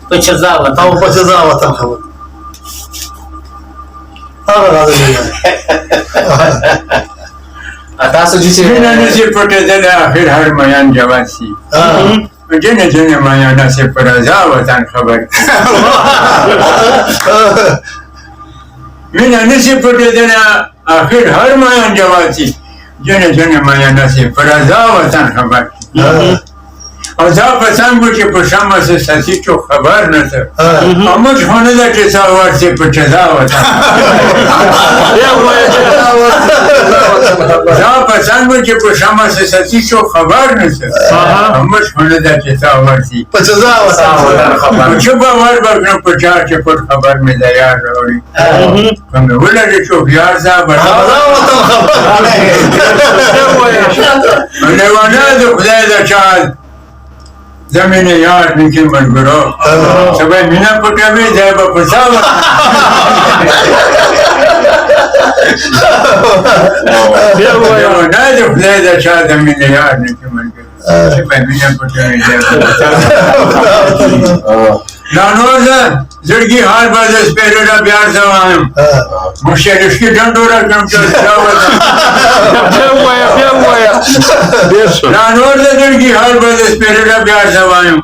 پچزاوت او په جزا وطن خبر هغه راځي تاسو چې مینه نشي پټېدلی اخر هر میان جواد شي جنې جنې میانه سي په رضا وطن خبر مینه نشي پټېدلی اخر هر میان جواد شي جنې جنې میانه سي په رضا وطن خبر او دا پسند بود که پشم از سسی چو خبر نده اما خونه دا که ساورسی پچزا وطن دا پسند بود که پشم از سسی چو خبر نده اما خونه دا که ساورسی په جزا وطن چه باور بکنم پچار که پت خبر می دیار روی کمی ولده چو بیار زا وطن خبر لیوانه دا خدای دا چاد زمین یار نیکی مجبورو سبای مینا پتوی جای با پسا لیوانه دا خدای دا چاد زمین یار نیکی مجبورو سبای مینا پتوی جای با پسا نانوزن زرگی حال باز اسپیرو را بیار زوایم مشترشکی ڈنڈو را کم چو ساوزن نانوزن زرگی حال باز اسپیرو را بیار زوایم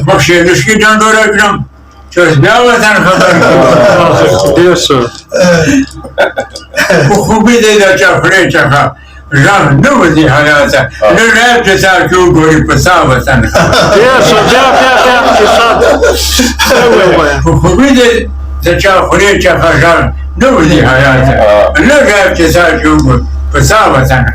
مشترشکی ڈنڈو را کم چو ساوزن خبر خوبی دیده چفره چخا راه نوزی حیاتا نرائب چسا کیو گوری پسا وطن خوبی دیده چفره چخا راه نوزی حیاتا نرائب چسا کیو گوری پسا وطن